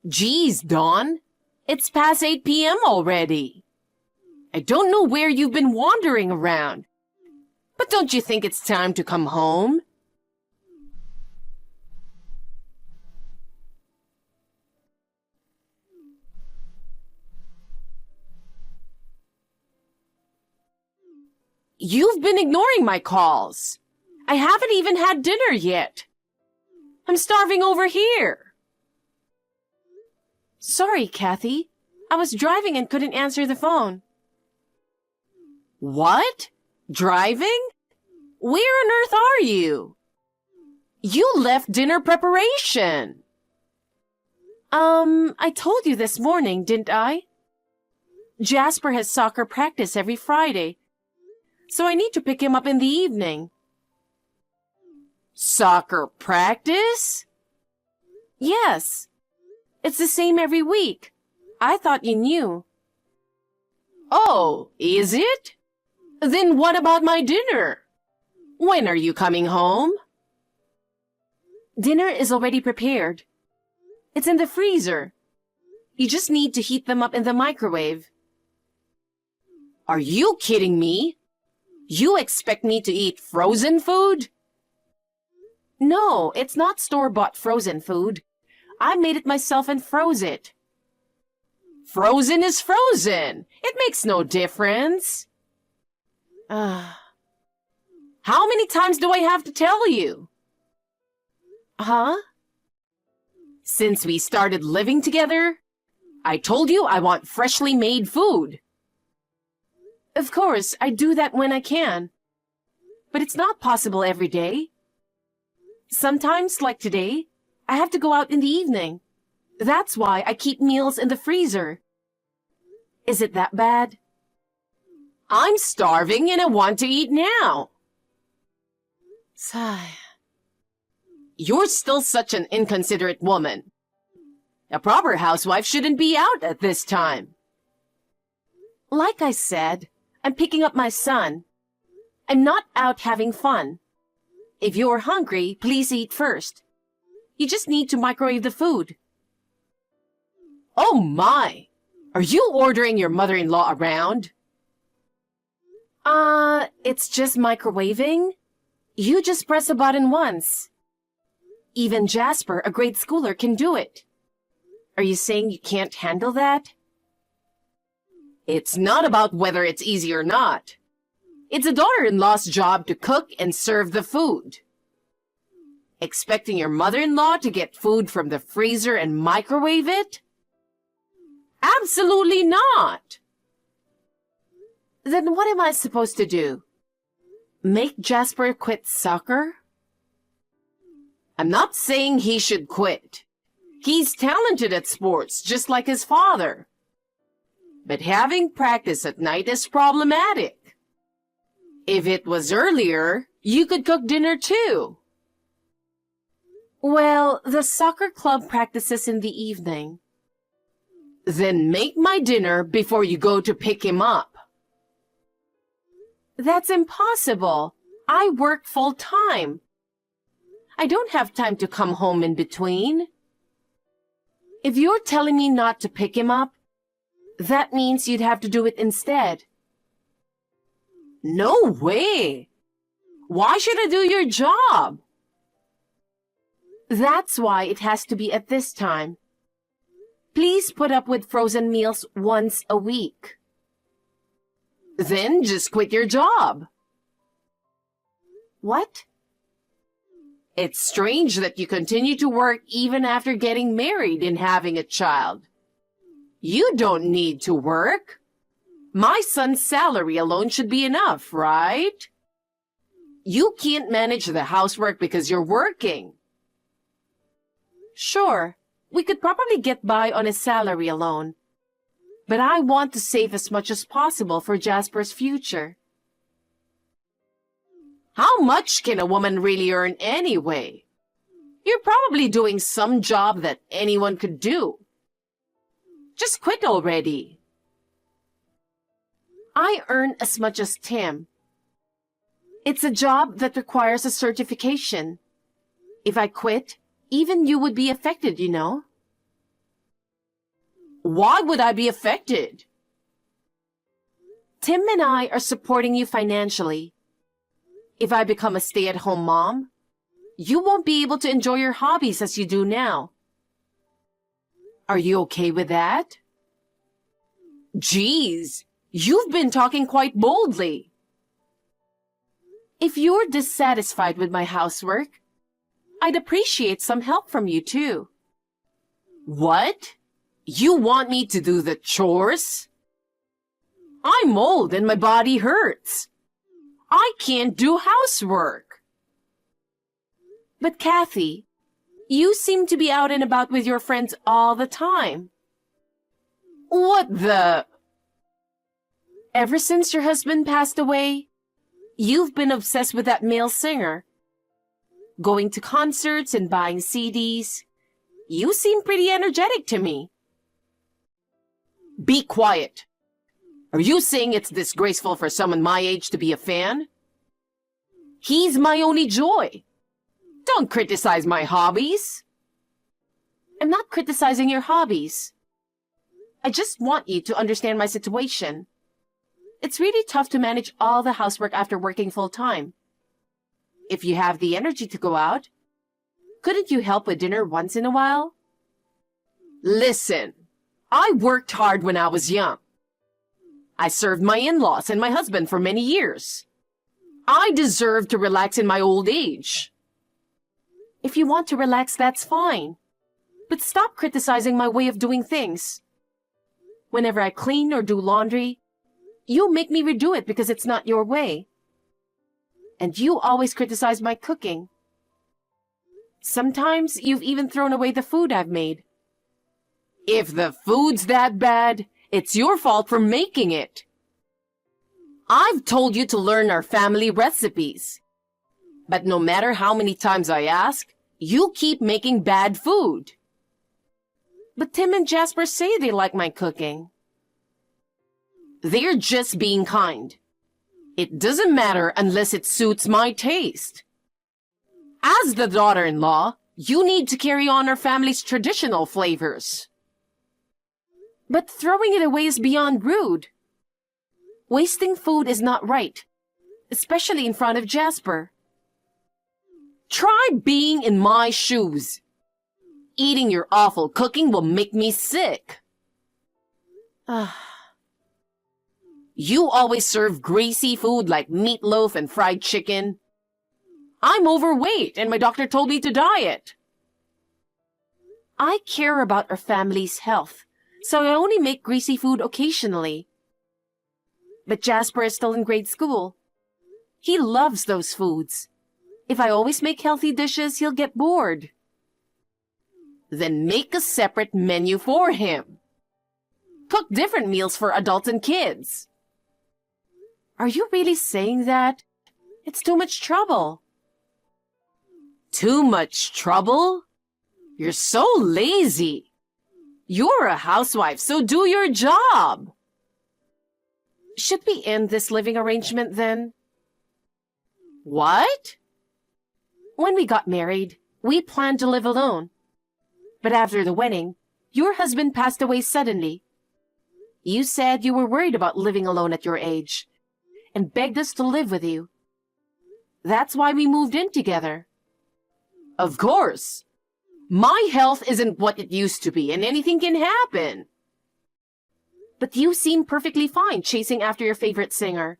Geez, Dawn. It's past 8 p.m. already. I don't know where you've been wandering around. But don't you think it's time to come home? You've been ignoring my calls. I haven't even had dinner yet. I'm starving over here. Sorry, Kathy. I was driving and couldn't answer the phone. What? Driving? Where on earth are you? You left dinner preparation. I told you this morning, didn't I? Jasper has soccer practice every Friday, so I need to pick him up in the evening. Soccer practice? Yes. It's the same every week. I thought you knew. Oh, is it? Then what about my dinner? When are you coming home? Dinner is already prepared. It's in the freezer. You just need to heat them up in the microwave. Are you kidding me? You expect me to eat frozen food? No, it's not store-bought frozen food. I made it myself and froze it. Frozen is frozen. It makes no difference. How many times do I have to tell you? Huh? Since we started living together, I told you I want freshly made food. Of course, I do that when I can. But it's not possible every day. Sometimes, like today, I have to go out in the evening. That's why I keep meals in the freezer. Is it that bad? I'm starving and I want to eat now. Sigh. You're still such an inconsiderate woman. A proper housewife shouldn't be out at this time. Like I said, I'm picking up my son. I'm not out having fun. If you're hungry, please eat first. You just need to microwave the food. Oh my! Are you ordering your mother-in-law around? It's just microwaving. You just press a button once. Even Jasper, a grade schooler, can do it. Are you saying you can't handle that? It's not about whether it's easy or not. It's a daughter-in-law's job to cook and serve the food. Expecting your mother-in-law to get food from the freezer and microwave it? Absolutely not! Then what am I supposed to do? Make Jasper quit soccer? I'm not saying he should quit. He's talented at sports, just like his father. But having practice at night is problematic. If it was earlier, you could cook dinner too. Well, the soccer club practices in the evening. Then make my dinner before you go to pick him up. That's impossible. I work full-time. I don't have time to come home in between. If you're telling me not to pick him up, that means you'd have to do it instead. No way! Why should I do your job? That's why it has to be at this time. Please put up with frozen meals once a week. Then just quit your job. What? It's strange that you continue to work even after getting married and having a child. You don't need to work. My son's salary alone should be enough, right? You can't manage the housework because you're working. Sure, we could probably get by on his salary alone. But I want to save as much as possible for Jasper's future. How much can a woman really earn anyway? You're probably doing some job that anyone could do. Just quit already. I earn as much as Tim. It's a job that requires a certification. If I quit, even you would be affected, you know. Why would I be affected? Tim and I are supporting you financially. If I become a stay-at-home mom, you won't be able to enjoy your hobbies as you do now. Are you okay with that? Geez, you've been talking quite boldly. If you're dissatisfied with my housework, I'd appreciate some help from you too. What? You want me to do the chores? I'm old and my body hurts. I can't do housework. But Kathy, you seem to be out and about with your friends all the time. What the? Ever since your husband passed away, you've been obsessed with that male singer. Going to concerts and buying CDs. You seem pretty energetic to me. Be quiet. Are you saying it's disgraceful for someone my age to be a fan? He's my only joy. Don't criticize my hobbies. I'm not criticizing your hobbies. I just want you to understand my situation. It's really tough to manage all the housework after working full-time. If you have the energy to go out, couldn't you help with dinner once in a while? Listen, I worked hard when I was young. I served my in-laws and my husband for many years. I deserve to relax in my old age. If you want to relax, that's fine. But stop criticizing my way of doing things. Whenever I clean or do laundry, you make me redo it because it's not your way. And you always criticize my cooking. Sometimes you've even thrown away the food I've made. If the food's that bad, it's your fault for making it. I've told you to learn our family recipes. But no matter how many times I ask, you keep making bad food. But Tim and Jasper say they like my cooking. They're just being kind. It doesn't matter unless it suits my taste. As the daughter-in-law, you need to carry on our family's traditional flavors. But throwing it away is beyond rude. Wasting food is not right, especially in front of Jasper. Try being in my shoes. Eating your awful cooking will make me sick. You always serve greasy food like meatloaf and fried chicken. I'm overweight and my doctor told me to diet. I care about our family's health, so I only make greasy food occasionally. But Jasper is still in grade school. He loves those foods. If I always make healthy dishes, he'll get bored. Then make a separate menu for him. Cook different meals for adults and kids. Are you really saying that? It's too much trouble. Too much trouble? You're so lazy. You're a housewife, so do your job. Should we end this living arrangement then? What? When we got married, we planned to live alone. But after the wedding, your husband passed away suddenly. You said you were worried about living alone at your age and begged us to live with you. That's why we moved in together. Of course. My health isn't what it used to be and anything can happen. But you seem perfectly fine chasing after your favorite singer.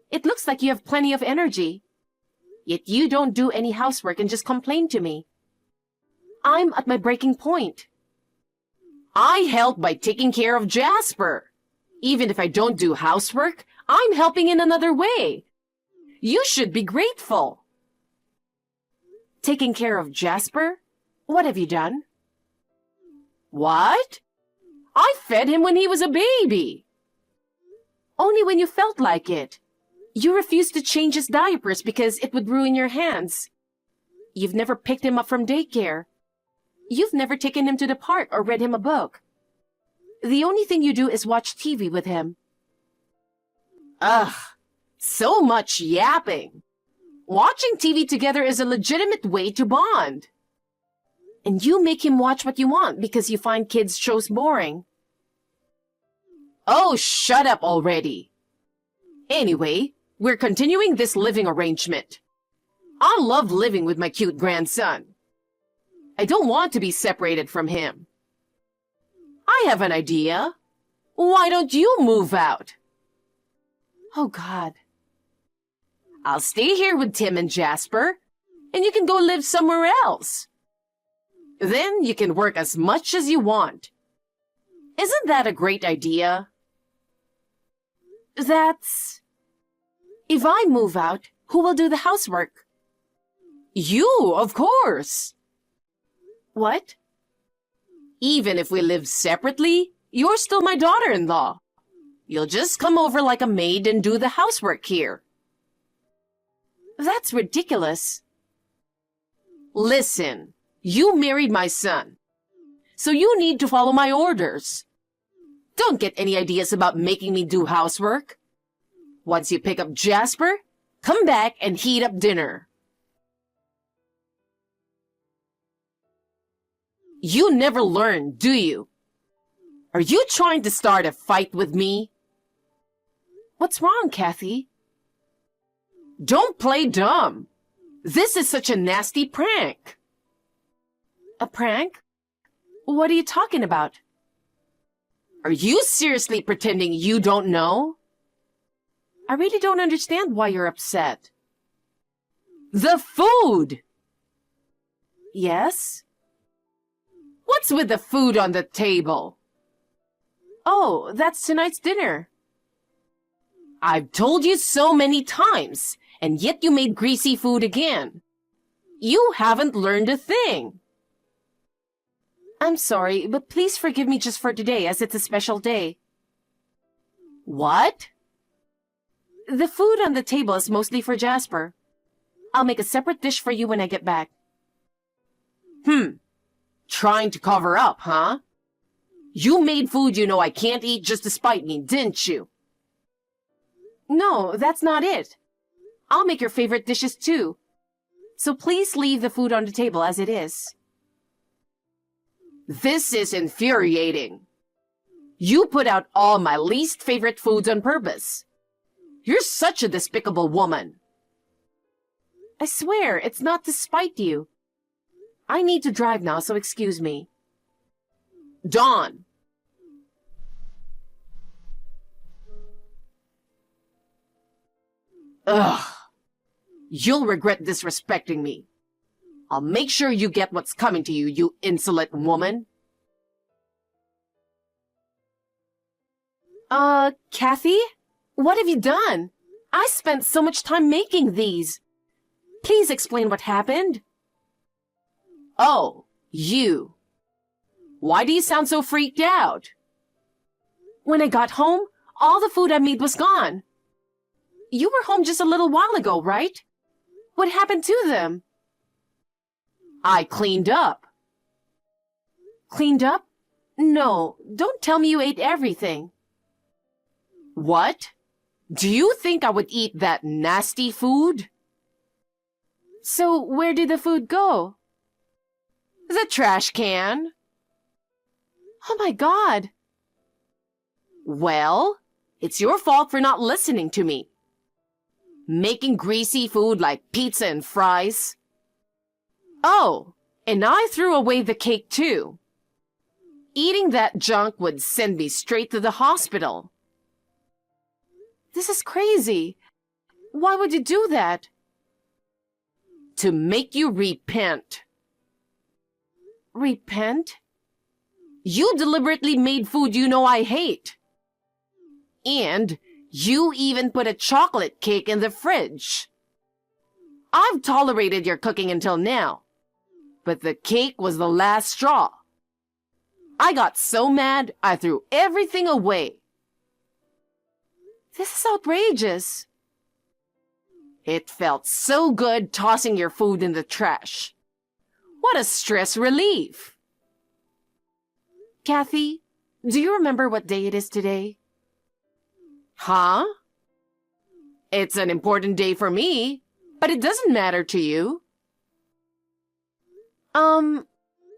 It looks like you have plenty of energy. Yet you don't do any housework and just complain to me. I'm at my breaking point. I help by taking care of Jasper. Even if I don't do housework, I'm helping in another way. You should be grateful. Taking care of Jasper? What have you done? What? I fed him when he was a baby. Only when you felt like it. You refused to change his diapers because it would ruin your hands. You've never picked him up from daycare. You've never taken him to the park or read him a book. The only thing you do is watch TV with him. Ugh, so much yapping. Watching TV together is a legitimate way to bond. And you make him watch what you want because you find kids' shows boring. Oh, shut up already. Anyway, we're continuing this living arrangement. I love living with my cute grandson. I don't want to be separated from him. I have an idea. Why don't you move out? Oh, God. I'll stay here with Tim and Jasper, and you can go live somewhere else. Then you can work as much as you want. Isn't that a great idea? That's... If I move out, who will do the housework? You, of course. What? Even if we live separately, you're still my daughter-in-law. You'll just come over like a maid and do the housework here. That's ridiculous. Listen, you married my son, so you need to follow my orders. Don't get any ideas about making me do housework. Once you pick up Jasper, come back and heat up dinner. You never learn, do you? Are you trying to start a fight with me? What's wrong, Kathy? Don't play dumb. This is such a nasty prank. A prank? What are you talking about? Are you seriously pretending you don't know? I really don't understand why you're upset. The food! Yes? What's with the food on the table? Oh, that's tonight's dinner. I've told you so many times, and yet you made greasy food again. You haven't learned a thing. I'm sorry, but please forgive me just for today, as it's a special day. What? The food on the table is mostly for Jasper. I'll make a separate dish for you when I get back. Trying to cover up, huh? You made food you know I can't eat just to spite me, didn't you? No, that's not it. I'll make your favorite dishes too. So please leave the food on the table as it is. This is infuriating. You put out all my least favorite foods on purpose. You're such a despicable woman. I swear, it's not to spite you. I need to drive now, so excuse me. Dawn. Ugh. You'll regret disrespecting me. I'll make sure you get what's coming to you, you insolent woman. Kathy? What have you done? I spent so much time making these. Please explain what happened. Oh, you. Why do you sound so freaked out? When I got home, all the food I made was gone. You were home just a little while ago, right? What happened to them? I cleaned up. Cleaned up? No, don't tell me you ate everything. What? Do you think I would eat that nasty food? So where did the food go? The trash can. Oh my God. Well, it's your fault for not listening to me. Making greasy food like pizza and fries. Oh, and I threw away the cake too. Eating that junk would send me straight to the hospital. This is crazy. Why would you do that? To make you repent. Repent? You deliberately made food you know I hate. And you even put a chocolate cake in the fridge. I've tolerated your cooking until now, but the cake was the last straw. I got so mad, I threw everything away. This is outrageous. It felt so good tossing your food in the trash. What a stress relief. Kathy, do you remember what day it is today? Huh? It's an important day for me, but it doesn't matter to you.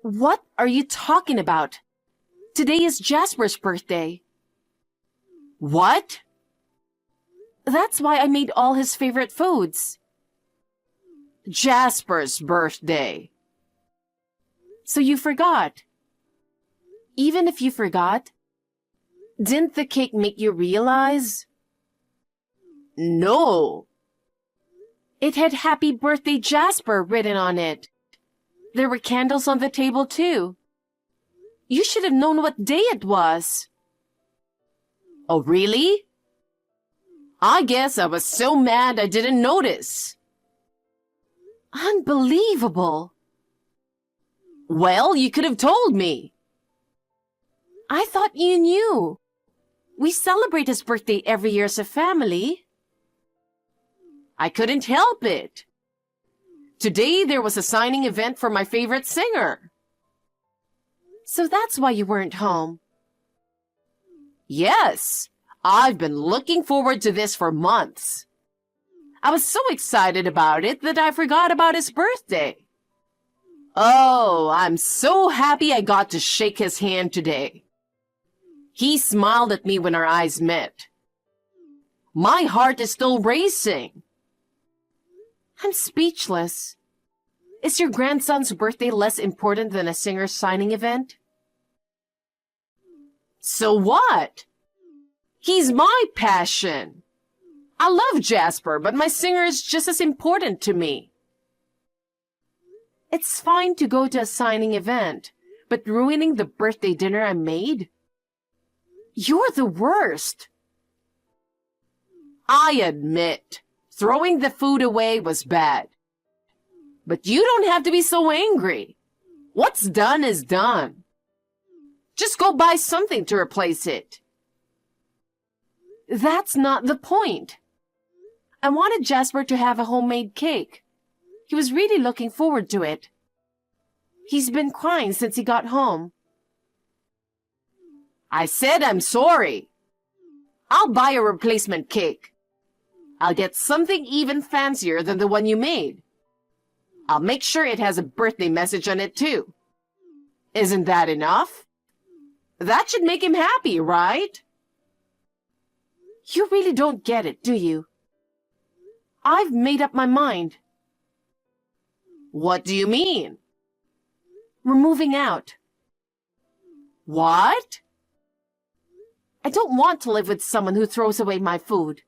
What are you talking about? Today is Jasper's birthday. What? That's why I made all his favorite foods. Jasper's birthday. So you forgot. Even if you forgot, didn't the cake make you realize? No. It had Happy Birthday Jasper written on it. There were candles on the table too. You should have known what day it was. Oh, really? I guess I was so mad I didn't notice. Unbelievable. Well, you could have told me. I thought you knew. We celebrate his birthday every year as a family. I couldn't help it. Today there was a signing event for my favorite singer. So that's why you weren't home. Yes, I've been looking forward to this for months. I was so excited about it that I forgot about his birthday. Oh, I'm so happy I got to shake his hand today. He smiled at me when our eyes met. My heart is still racing. I'm speechless. Is your grandson's birthday less important than a singer's signing event? So what? He's my passion. I love Jasper, but my singer is just as important to me. It's fine to go to a signing event, but ruining the birthday dinner I made? You're the worst. I admit, throwing the food away was bad. But you don't have to be so angry. What's done is done. Just go buy something to replace it. That's not the point. I wanted Jasper to have a homemade cake. He was really looking forward to it. He's been crying since he got home. I said I'm sorry. I'll buy a replacement cake. I'll get something even fancier than the one you made. I'll make sure it has a birthday message on it too. Isn't that enough? That should make him happy, right? You really don't get it, do you? I've made up my mind. What do you mean? We're moving out. What? I don't want to live with someone who throws away my food.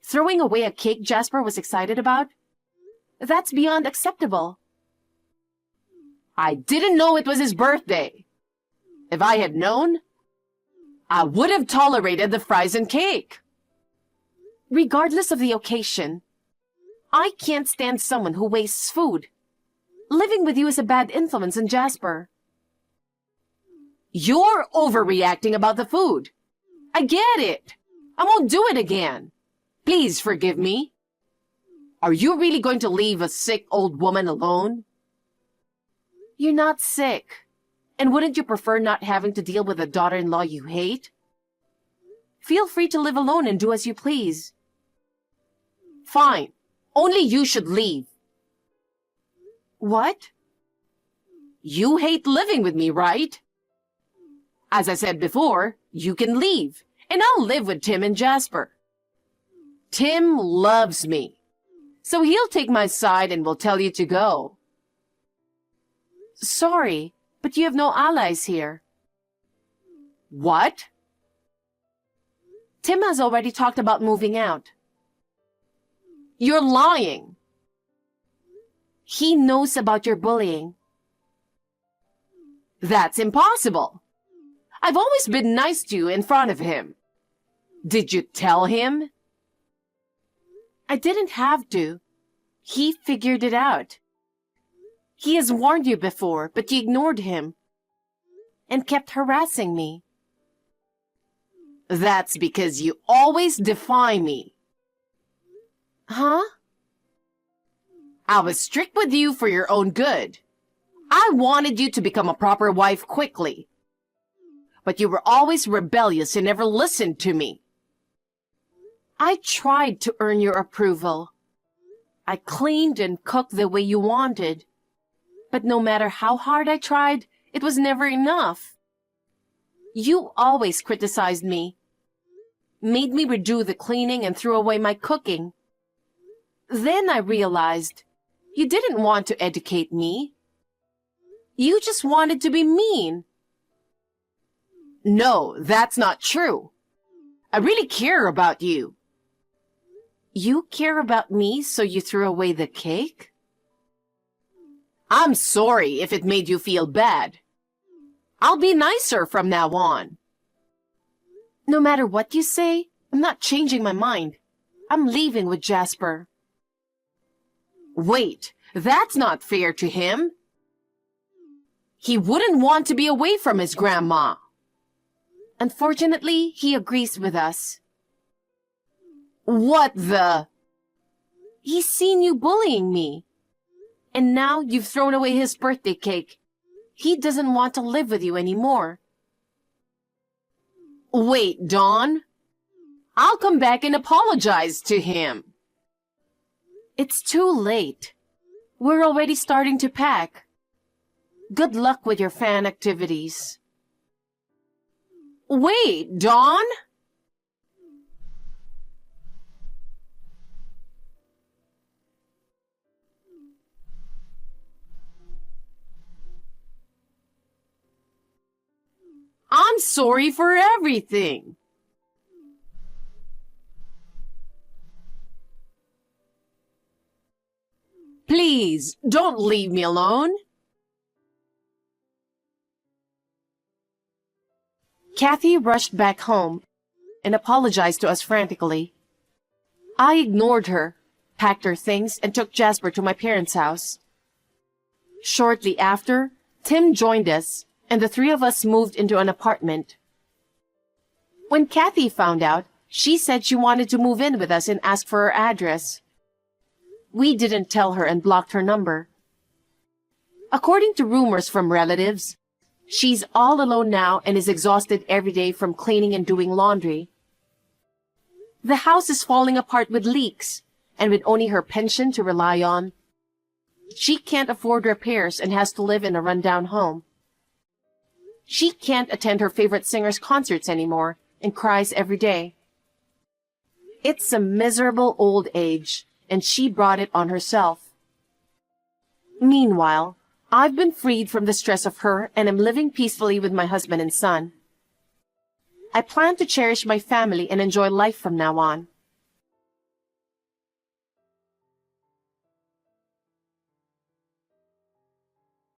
Throwing away a cake Jasper was excited about? That's beyond acceptable. I didn't know it was his birthday. If I had known, I would have tolerated the fries and cake. Regardless of the occasion, I can't stand someone who wastes food. Living with you is a bad influence on Jasper. You're overreacting about the food. I get it. I won't do it again. Please forgive me. Are you really going to leave a sick old woman alone? You're not sick. And wouldn't you prefer not having to deal with a daughter-in-law you hate? Feel free to live alone and do as you please. Fine. Only you should leave. What? You hate living with me, right? As I said before, you can leave, and I'll live with Tim and Jasper. Tim loves me. So he'll take my side and will tell you to go. Sorry, but you have no allies here. What? Tim has already talked about moving out. You're lying. He knows about your bullying. That's impossible. I've always been nice to you in front of him. Did you tell him? I didn't have to. He figured it out. He has warned you before, but you ignored him and kept harassing me. That's because you always defy me. Huh? I was strict with you for your own good. I wanted you to become a proper wife quickly. But you were always rebellious and never listened to me. I tried to earn your approval. I cleaned and cooked the way you wanted. But no matter how hard I tried, it was never enough. You always criticized me, made me redo the cleaning and threw away my cooking. Then I realized you didn't want to educate me. You just wanted to be mean. No, that's not true. I really care about you. You care about me, so you threw away the cake? I'm sorry if it made you feel bad. I'll be nicer from now on. No matter what you say, I'm not changing my mind. I'm leaving with Jasper. Wait, that's not fair to him. He wouldn't want to be away from his grandma. Unfortunately, he agrees with us. What the? He's seen you bullying me. And now you've thrown away his birthday cake. He doesn't want to live with you anymore. Wait, Dawn. I'll come back and apologize to him. It's too late. We're already starting to pack. Good luck with your fan activities. Wait, Dawn? I'm sorry for everything. Please, don't leave me alone. Kathy rushed back home and apologized to us frantically. I ignored her, packed her things, and took Jasper to my parents' house. Shortly after, Tim joined us, and the three of us moved into an apartment. When Kathy found out, she said she wanted to move in with us and ask for her address. We didn't tell her and blocked her number. According to rumors from relatives, she's all alone now and is exhausted every day from cleaning and doing laundry. The house is falling apart with leaks, and with only her pension to rely on, she can't afford repairs and has to live in a rundown home. She can't attend her favorite singer's concerts anymore and cries every day. It's a miserable old age, and she brought it on herself. Meanwhile, I've been freed from the stress of her and am living peacefully with my husband and son. I plan to cherish my family and enjoy life from now on.